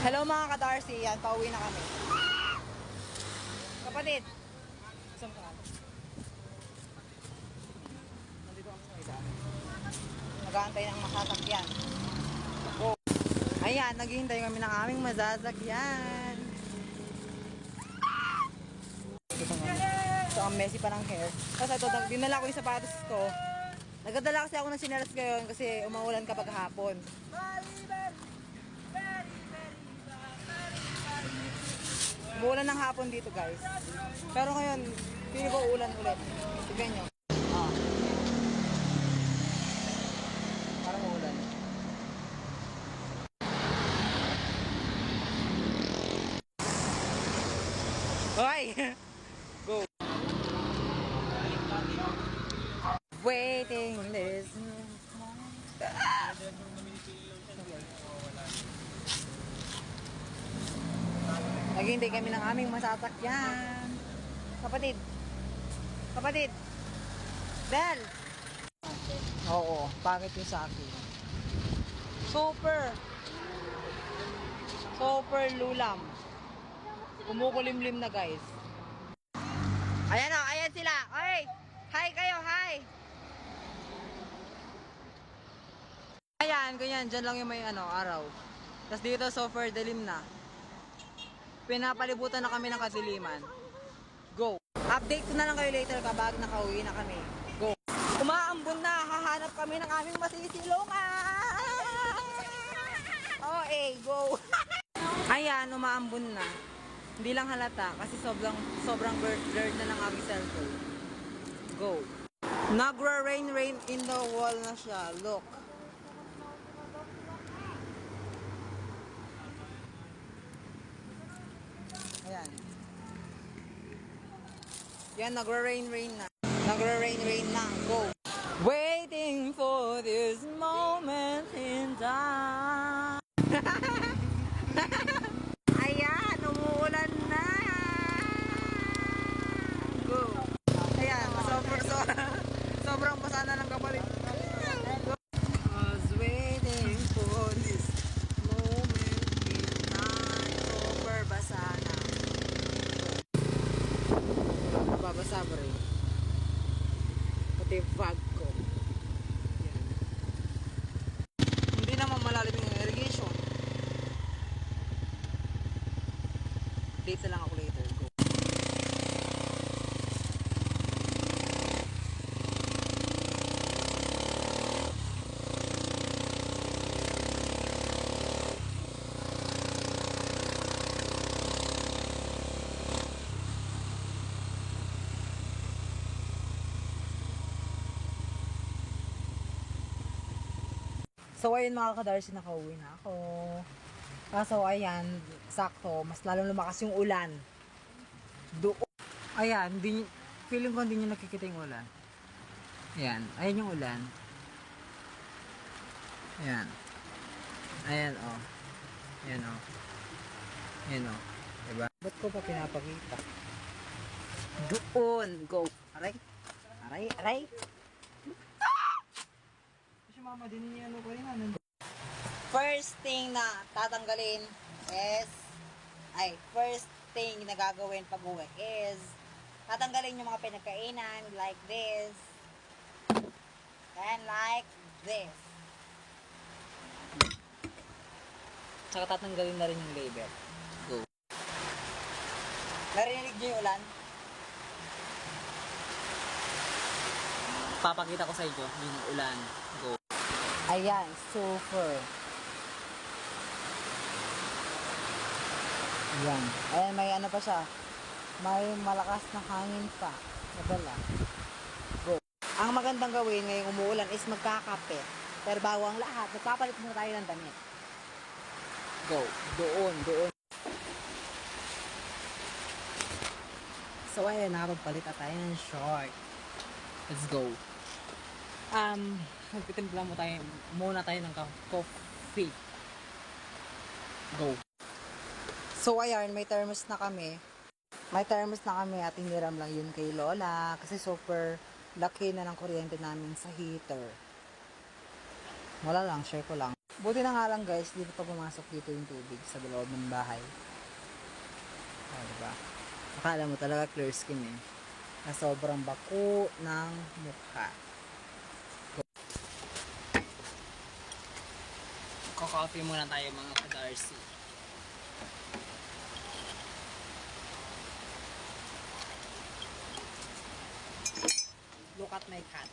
Hello mga ka-Darcy, yan, pauwi na kami. Kapatid, saan ka? Nandito kami sa ida. Nag-aantay ng masasakyan. Go! Ayan, naghihintay kami ng aming masasakyan. Ito ang messy pa ng hair. Kasi ito, dinala ko yung sapatos ko. Nagdala kasi ako ng sinelas ngayon kasi umuulan kapag hapon. Umuulan ng hapon dito guys. Pero ngayon, feeling ko ulan ulit. Tignan nyo. Ah. Parang ulan. Hoy! Go! Waiting this naghihintay kami ng aming masasakyan. Kapatid. Kapatid. Bel. Oo, pangit yung sa akin. Super. Super lulam. Kumukulimlim na guys. Ayan o, ayan sila. Oy! Hi kayo, hi! Ayan, ganyan. Dyan lang yung may araw. Tapos dito super dilim na. Pinapalibutan na kami ng kadiliman. Go! Update ko na lang kayo later kapag nakauwi na kami. Go! Umaambon na! Hahanap kami ng aming masisilungan! Oh, go! Ayan, umaambon na. Hindi lang halata kasi sobrang blurred na ng aming cellphone. Go! Nagra-rain in the wall na siya. Look. Ayan. Yan, nagra-rain na. Nagra-rain na. Go! Waiting for this moment in time. Ayan, umuulan na. Go! Ayan, sobrang basa na ng kapalit. I was waiting for this moment in time. Super basa na. Babasa ba rin? Pati yung bag ko. Yan. Hindi naman malalim yung irrigation. Date lang ako later. Go. So ayun mga ka-Darcy, nakauwi na ako. Kaso ayan, sakto, mas lalong lumakas yung ulan. Doon. Ayan, feeling ko hindi nyo nakikita yung ulan. Ayan, ayan yung ulan. Ayan. Ayan o. Oh. Ayan o. Oh. Ayan o. Oh. Diba? Ba't ko pa pinapakita? Doon. Go. Aray. Aray. Aray. Mama, din niya ko rin First thing na tatanggalin is first thing na gagawin pag uwi is tatanggalin yung mga pinagkainan like this and like this. Tsaka tatanggalin na rin yung label. Go. Narinig niyo yung ulan? Papakita ko sa inyo yung ulan. Go. Ayan, super. Ayan. Ayan, may pa siya. May malakas na hangin pa. Nadala. Go. Ang magandang gawin ngayong umuulan is magkakape. Pero bago ang lahat, magpapalit muna tayo ng damit. Go. Doon. So, ayan, nakapagpalit na tayo ng short. Let's go. Magtitimpla muna tayo ng coffee. Go. So ayan, may thermos na kami. At hiniram lang yun kay Lola kasi super laki na ng kuryente namin sa heater. Wala lang, share ko lang. Buti na nga lang guys, dito pa pumasok dito yung tubig sa loob ng bahay. Diba? Akala mo talaga clear skin eh. Na sobrang bako ng mukha. Coffee muna tayo mga ka-Darcy. Look at my cat.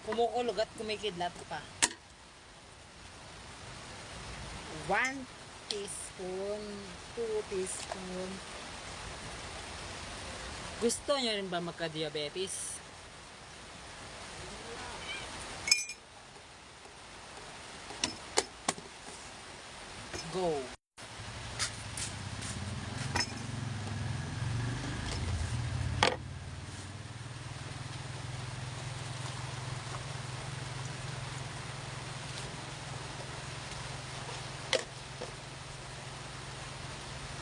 Kumukulog at kumikidlat pa. 1 teaspoon, 2 teaspoon. Gusto nyo rin ba magka-diabetes? Go!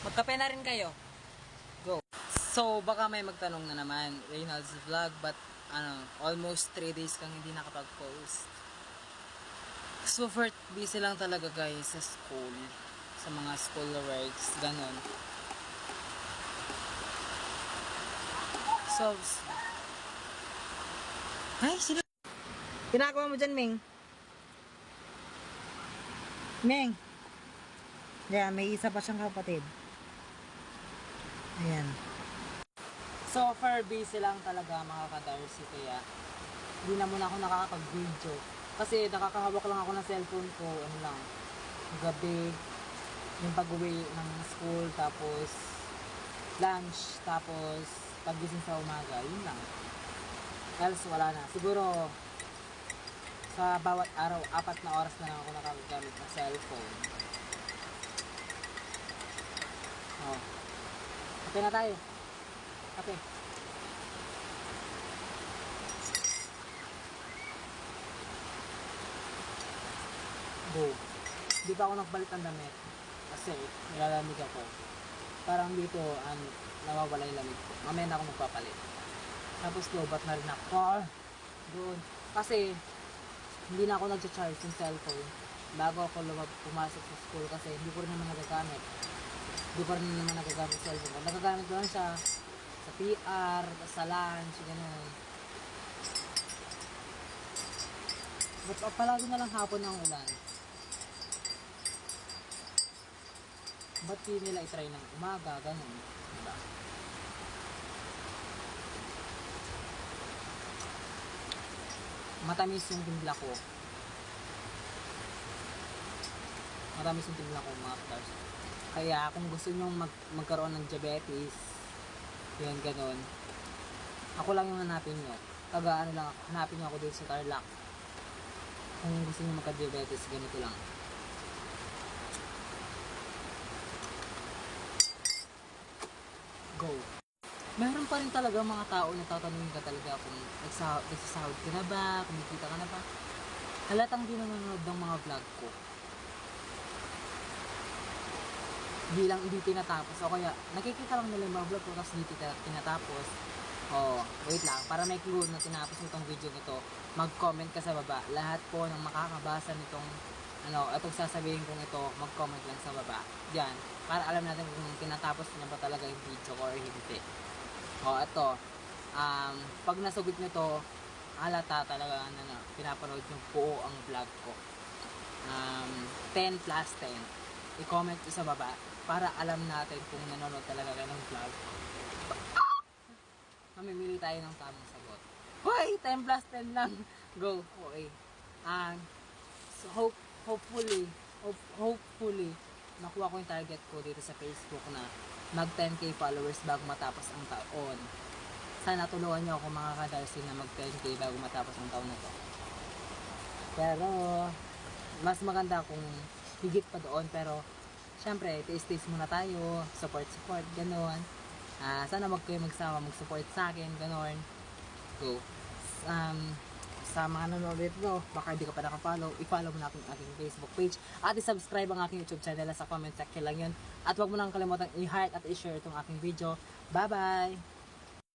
Magkape na rin kayo. Go. So, baka may magtanong na naman, Reynolds Vlog, but almost 3 days kang hindi nakapag-post. So, busy lang talaga guys sa school. Sa mga school works, ganon. So, ay, sila. Ginagawa mo dyan, Ming? Ming! Yeah, may isa pa siyang kapatid. Ayan. So far, busy lang talaga mga ka-Darcy, kaya hindi na muna ako nakakapag-video. Kasi nakakahawak lang ako ng cellphone ko, gabi, yung pag-uwi ng school, tapos lunch, tapos pag-gising sa umaga, yun lang. Else wala na. Siguro, sa bawat araw, 4 na oras na lang ako nakagamit ng cellphone. Oh. Okay na tayo. Okay. Go. Hindi pa ako nagbalit ng damit. Kasi, nilalamig ako. Parang dito, nawawala yung lamig ko. Mamaya na ako magpapalit. Tapos, lobat na rin ako. Doon. Kasi, hindi na ako nag-charge ng cellphone bago ako pumasok sa school kasi hindi ko rin naman nagagamit. Hindi ko rin naman nagagamit sa cellphone. Nagagamit ko lang siya sa PR, sa lunch, gano'n. But palagi na lang hapon ng ulan. Ba't di nila itry ng umaga, gano'n. Diba? Matamis yung timpla ko. Matamis yung timpla ko mga stars. Kaya kung gusto nyo magkaroon ng diabetes, yun ganon, ako lang yung hanapin nyo. Hanapin nyo ako dito sa Tarlac. Kung gusto nyo magka-diabetes, ganito lang. Go! Meron pa rin talaga mga tao na tatanungin ka talaga kung nagsasahod ka na ba, kumikita ka na ba. Halatang di nanonood ng mga vlog ko. Hindi tinatapos. O kaya, nakikita lang nila yung mga vlog ko tapos hindi tinatapos. Wait lang. Para may clue na tinapos mo itong video nito, mag-comment ka sa baba. Lahat po ng makakabasa nitong itong sasabihin kong ito, mag-comment lang sa baba. Diyan. Para alam natin kung tinatapos niya ba talaga yung video ko or hindi. Ito. Pag nasugot nyo to, halata talaga pinapanood yung buo ang vlog ko. 10 plus 10. I-comment sa baba para alam natin kung nanonood talaga kayo ng vlog. Mamimili tayo ng tamang sagot. Hoy! 10 plus 10 lang. Go. Okay. So hopefully, nakuha ko yung target ko dito sa Facebook na mag 10k followers bago matapos ang taon. Sana tulungan niyo ako mga ka-Darcy na mag 10k bago matapos ang taon na to. Pero mas maganda kung higit pa doon, pero syempre tiis-tiis muna tayo, support ganoon. Sana wag kayo magsawa mag-support sa akin, ganoon. Go. sa mga nanonood dito, baka hindi ka pa nakapollow, i-follow mo na aking Facebook page at i-subscribe ang aking YouTube channel sa comment section lang yun. At huwag mo nang kalimutan i-heart at i-share itong aking video. Bye-bye!